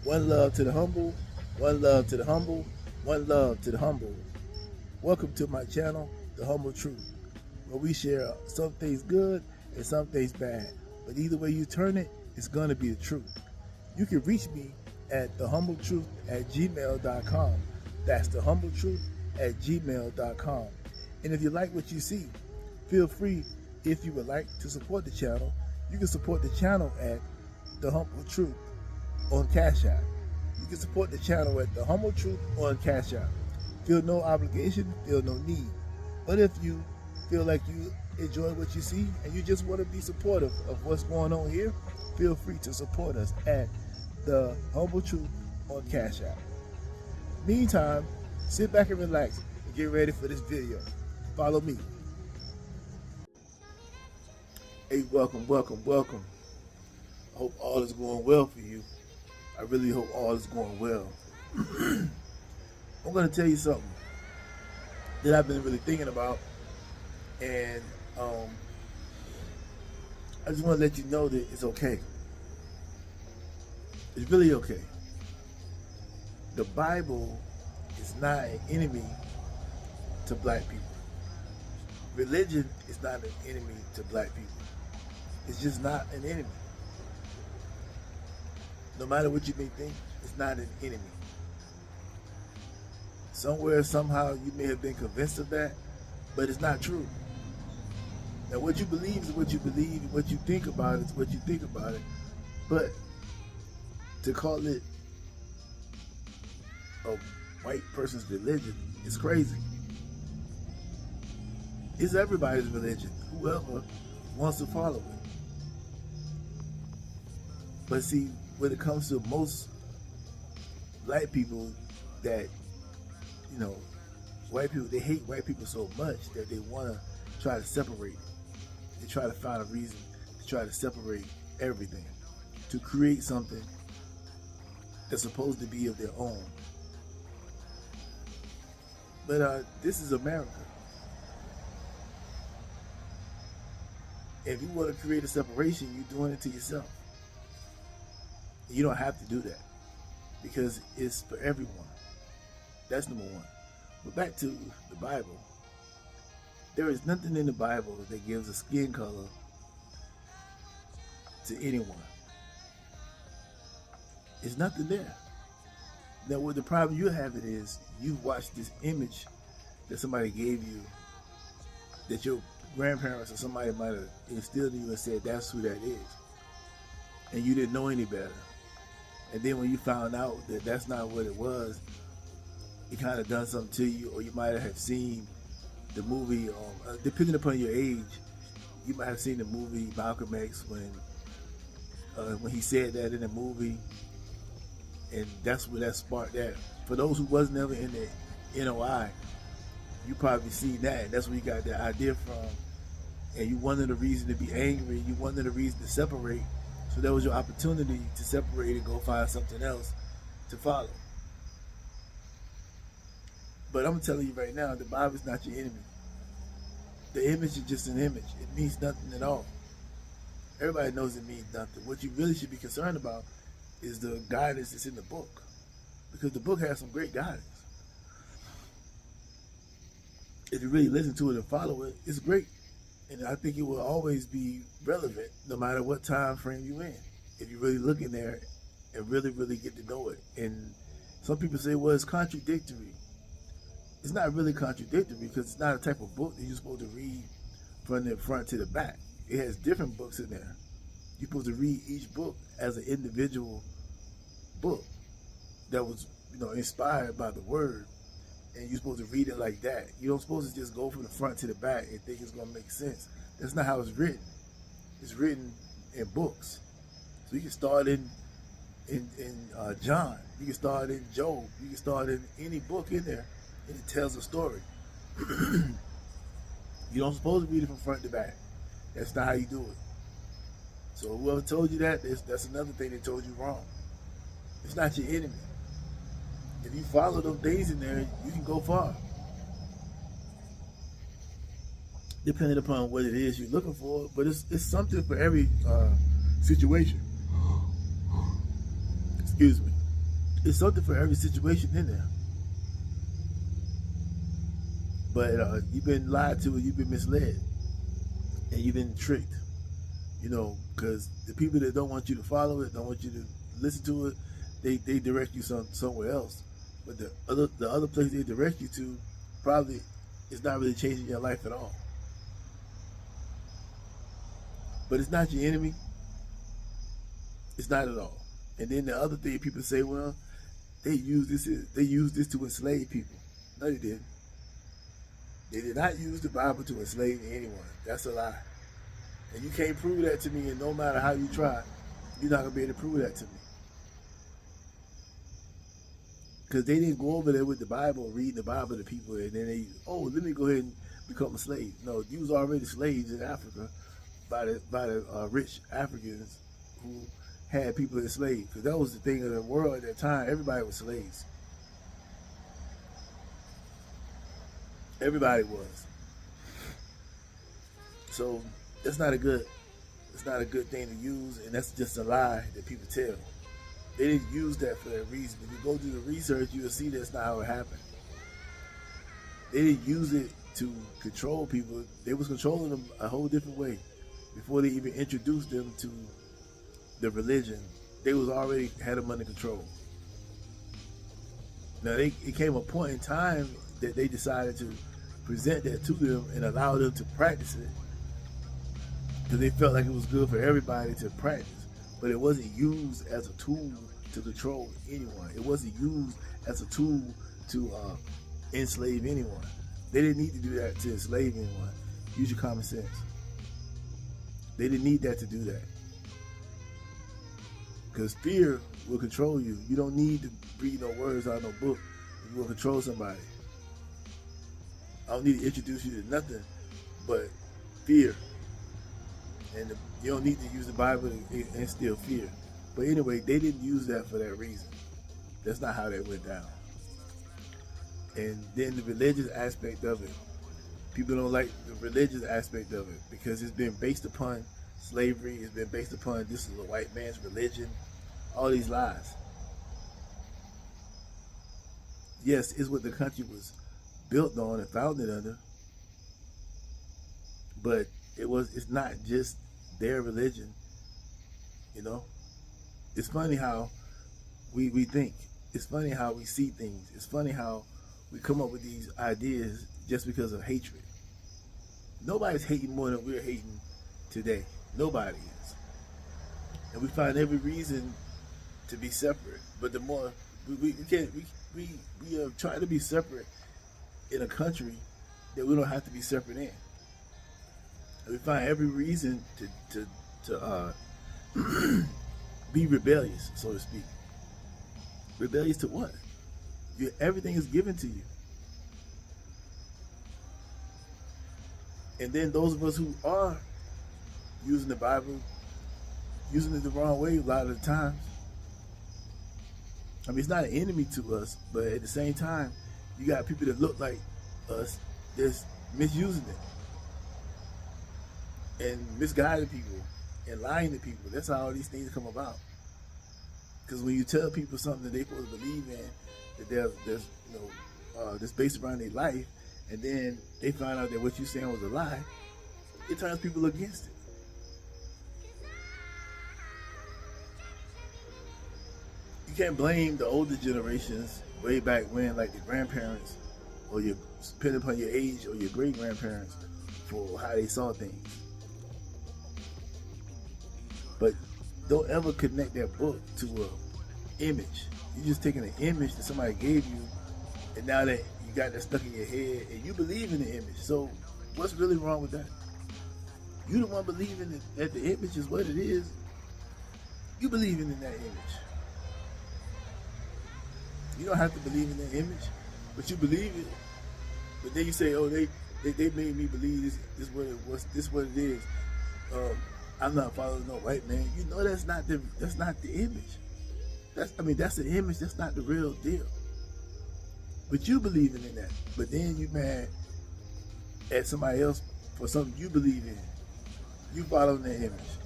One love to the humble, one love to the humble, one love to the humble. Welcome to my channel, The Humble Truth, where we share some things good and some things bad. But either way you turn it, it's going to be the truth. You can reach me at thehumbletruth@gmail.com. That's thehumbletruth@gmail.com. And if you like what you see, feel free, if you would like to support the channel, you can support the channel at The Humble Truth on Cash App. You can support the channel at The Humble Truth on Cash App. Feel no obligation, feel no need. But if you feel like you enjoy what you see and you just want to be supportive of what's going on here, feel free to support us at The Humble Truth on Cash App. Meantime, sit back and relax and get ready for this video. Follow me. Hey, welcome, welcome, welcome. I hope all is going well for you. I really hope all is going well. I'm going to tell you something that I've been really thinking about, and I just want to let you know that it's okay. It's really okay. The Bible is not an enemy to black people. Religion is not an enemy to black people. It's just not an enemy. No matter what you may think, it's not an enemy. Somewhere, somehow, you may have been convinced of that, but it's not true. Now, what you believe is what you believe, and what you think about it is what you think about it. But to call it a white person's religion is crazy. It's everybody's religion, whoever wants to follow it. But see, when it comes to most black people, that, you know, white people, they hate white people so much that they want to try to separate it. They try to find a reason to try to separate everything, to create something that's supposed to be of their own. But this is America. If you want to create a separation, you're doing it to yourself. You don't have to do that because it's for everyone. That's number one. But back to the Bible. There is nothing in the Bible that gives a skin color to anyone. There's nothing there. Now, what the problem you have it is, you've watched this image that somebody gave you, that your grandparents or somebody might have instilled in you and said, that's who that is. And you didn't know any better. And then when you found out that that's not what it was, it kind of done something to you, or you might have seen the movie, depending upon your age, you might have seen the movie Malcolm X when he said that in the movie, and that's where that sparked that. For those who wasn't ever in the NOI, you probably seen that, and that's where you got that idea from, and you wanted a reason to be angry, you wanted a reason to separate, so that was your opportunity to separate and go find something else to follow. But I'm telling you right now, the Bible is not your enemy. The image is just an image. It means nothing at all. Everybody knows it means nothing. What you really should be concerned about is the guidance that's in the book, because the book has some great guidance. If you really listen to it and follow it, it's great. And I think it will always be relevant no matter what time frame you're in, if you really look in there and really, really get to know it. And some people say, well, it's contradictory. It's not really contradictory because it's not a type of book that you're supposed to read from the front to the back. It has different books in there. You're supposed to read each book as an individual book that was, inspired by the word, and you're supposed to read it like that. You don't supposed to just go from the front to the back and think it's going to make sense. That's not how it's written. It's written in books. So you can start in John. You can start in Job. You can start in any book in there, and it tells a story. You don't supposed to read it from front to back. That's not how you do it. So whoever told you that, that's another thing they told you wrong. It's not your enemy. If you follow those things in there, you can go far. Depending upon what it is you're looking for, but it's something for every situation. Excuse me. It's something for every situation in there. But you've been lied to, and you've been misled, and you've been tricked. Because the people that don't want you to follow it, don't want you to listen to it, they direct you somewhere else. But the other place they direct you to probably is not really changing your life at all. But it's not your enemy. It's not at all. And then the other thing people say, well, they use this to enslave people. No, they didn't. They did not use the Bible to enslave anyone. That's a lie. And you can't prove that to me, and no matter how you try, you're not going to be able to prove that to me. Because they didn't go over there with the Bible, reading the Bible to people, and then let me go ahead and become a slave. No, you was already slaves in Africa by the rich Africans who had people enslaved. Because that was the thing of the world at that time. Everybody was slaves. Everybody was. So it's not a good thing to use, and that's just a lie that people tell. They didn't use that for that reason. If you go do the research, you'll see that's not how it happened. They didn't use it to control people. They was controlling them a whole different way. Before they even introduced them to the religion, they was already had them under control. Now it came a point in time that they decided to present that to them and allow them to practice it, because they felt like it was good for everybody to practice. But it wasn't used as a tool to control anyone. It wasn't used as a tool to enslave anyone. They didn't need to do that to enslave anyone. Use your common sense. They didn't need that to do that. Because fear will control you. You don't need to read no words out of no book. You will control somebody. I don't need to introduce you to nothing but fear. And you don't need to use the Bible to instill fear. But anyway, they didn't use that for that reason. That's not how that went down. And then the religious aspect of it. People don't like the religious aspect of it because it's been based upon slavery. It's been based upon this is a white man's religion. All these lies. Yes, it's what the country was built on and founded under. But it's not just their religion. It's funny how we think. It's funny how we see things. It's funny how we come up with these ideas just because of hatred. Nobody's hating more than we're hating today. Nobody is. And we find every reason to be separate. But the more we are trying to be separate in a country that we don't have to be separate in. And we find every reason to be rebellious, so to speak. Rebellious to what? Everything is given to you. And then those of us who are using the Bible, using it the wrong way a lot of the times. I mean, it's not an enemy to us, but at the same time, you got people that look like us that's misusing it and misguiding people and lying to people. That's how all these things come about. Because when you tell people something that they're supposed to believe in, that there's that's based around their life, and then they find out that what you're saying was a lie, it turns people against it. You can't blame the older generations way back when, like the grandparents, or depending upon your age, or your great grandparents, for how they saw things. But don't ever connect that book to an image. You're just taking an image that somebody gave you, and now that you got that stuck in your head, and you believe in the image. So what's really wrong with that? You the one believing that the image is what it is. You believing in that image. You don't have to believe in that image, but you believe it. But then you say, "Oh, they made me believe this what it was. This what it is." I'm not following no white man. You know that's not the image. That's the image. That's not the real deal. But you believing in that. But then you mad at somebody else for something you believe in. You following that image.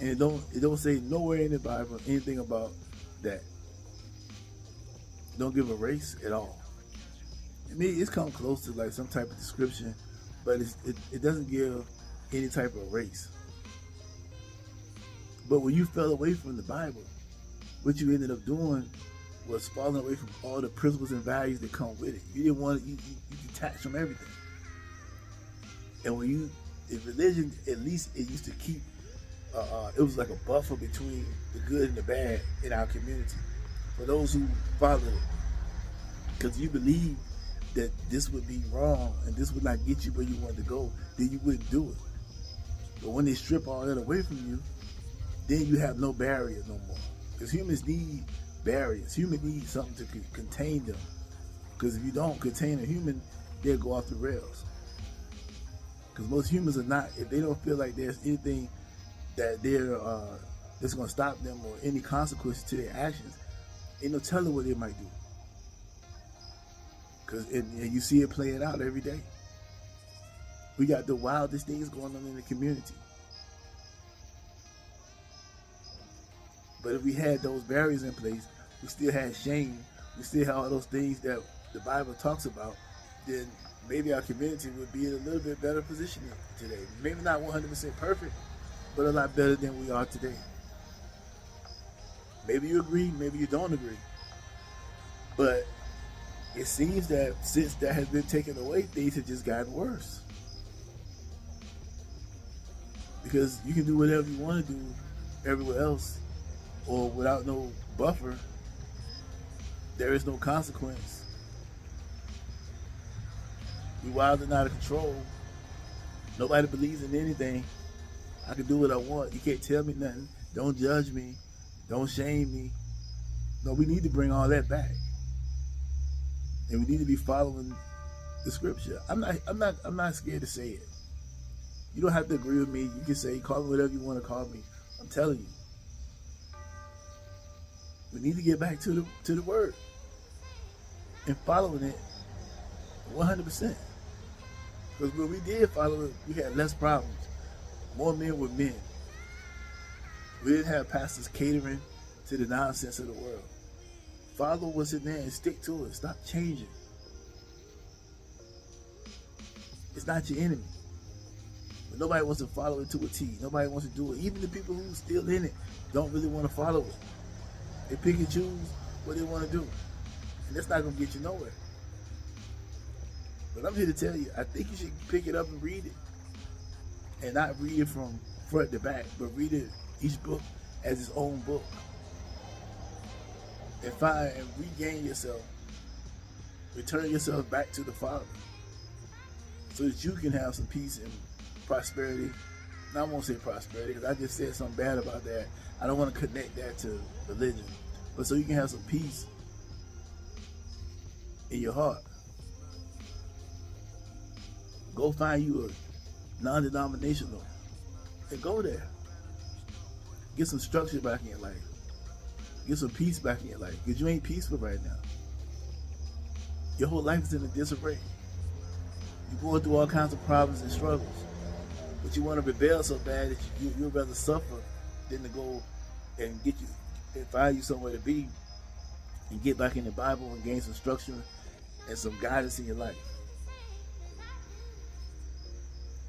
And it don't say nowhere in the Bible anything about that don't give a race at all. I mean, it's come close to like some type of description, but it doesn't give any type of race. But when you fell away from the Bible, what you ended up doing was falling away from all the principles and values that come with it. You didn't want to, you detached from everything. And when you, in religion, at least it used to keep, it was like a buffer between the good and the bad in our community. For those who followed it, because you believe that this would be wrong and this would not get you where you wanted to go, then you wouldn't do it. But when they strip all that away from you, then you have no barrier no more. Because humans need barriers. Humans need something to contain them. Because if you don't contain a human, they'll go off the rails. Because most humans are not, if they don't feel like there's anything that that's going to stop them or any consequences to their actions, ain't no telling what they might do. And you see it playing out every day. We got the wildest things going on in the community. But if we had those barriers in place, we still had shame, we still had all those things that the Bible talks about, then maybe our community would be in a little bit better position today. Maybe not 100% perfect, but a lot better than we are today. Maybe you agree, maybe you don't agree. But it seems that since that has been taken away, things have just gotten worse. Because you can do whatever you want to do everywhere else, or without no buffer, there is no consequence. We wild and out of control. Nobody believes in anything. I can do what I want. You can't tell me nothing. Don't judge me. Don't shame me. No, we need to bring all that back. And we need to be following the scripture. I'm not scared to say it. You don't have to agree with me. You can say, call me whatever you want to call me. I'm telling you. We need to get back to the word and following it 100%. Because when we did follow it, we had less problems. More men were men. We didn't have pastors catering to the nonsense of the world. Follow what's in there and stick to it. Stop changing. It's not your enemy. But nobody wants to follow it to a T. Nobody wants to do it. Even the people who's still in it don't really want to follow it. They pick and choose what they want to do. And that's not going to get you nowhere. But I'm here to tell you, I think you should pick it up and read it. And not read it from front to back, but read it, each book as its own book. And find and regain yourself. Return yourself back to the Father. So that you can have some peace and prosperity. Now, I won't say prosperity because I just said something bad about that. I don't want to connect that to religion. But so you can have some peace in your heart. Go find you a non-denominational and go there. Get some structure back in your life. Get some peace back in your life. Because you ain't peaceful right now. Your whole life is in a disarray. You're going through all kinds of problems and struggles. But you want to rebel so bad that you'd rather suffer than to go and get you and find you somewhere to be and get back in the Bible and gain some structure and some guidance in your life.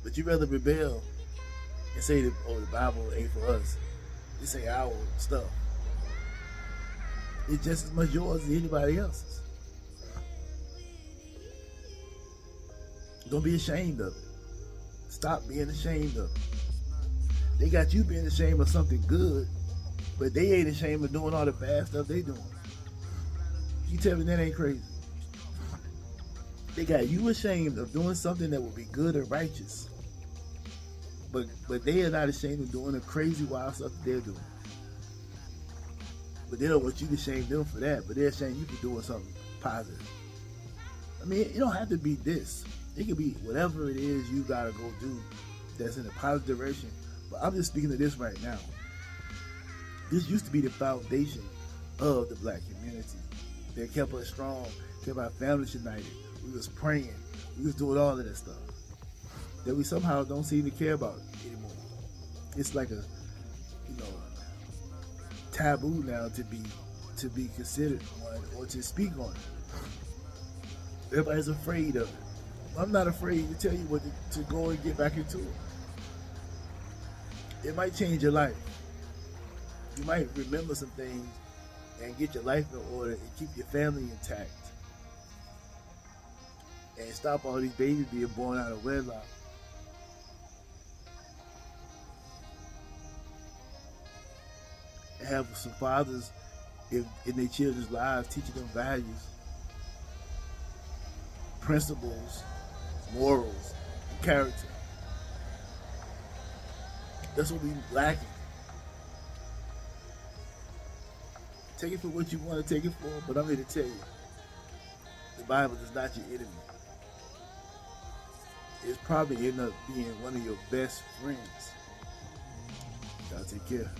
But you'd rather rebel and say that, oh, the Bible ain't for us. This ain't our stuff. It's just as much yours as anybody else's. Don't be ashamed of it. Stop being ashamed of it. They got you being ashamed of something good, but they ain't ashamed of doing all the bad stuff they doing. You tell me that ain't crazy. They got you ashamed of doing something that would be good and righteous, but they are not ashamed of doing the crazy wild stuff that they're doing. But they don't want you to shame them for that, but they're ashamed you for doing something positive. I mean, it don't have to be this. It could be whatever it is you gotta go do that's in a positive direction. But I'm just speaking to this right now. This used to be the foundation of the black community that kept us strong, kept our families united. We was praying. We was doing all of that stuff that we somehow don't seem to care about anymore. It's like a, taboo now to be to be considered one or to speak on it. Everybody's afraid of it. I'm not afraid to tell you what to go and get back into it. It might change your life. You might remember some things and get your life in order and keep your family intact. And stop all these babies being born out of wedlock. And have some fathers in their children's lives teaching them values, principles, morals, and character. That's what we lacking. Take it for what you want to take it for, but I'm here to tell you, the Bible is not your enemy. It's probably end up being one of your best friends. Y'all take care.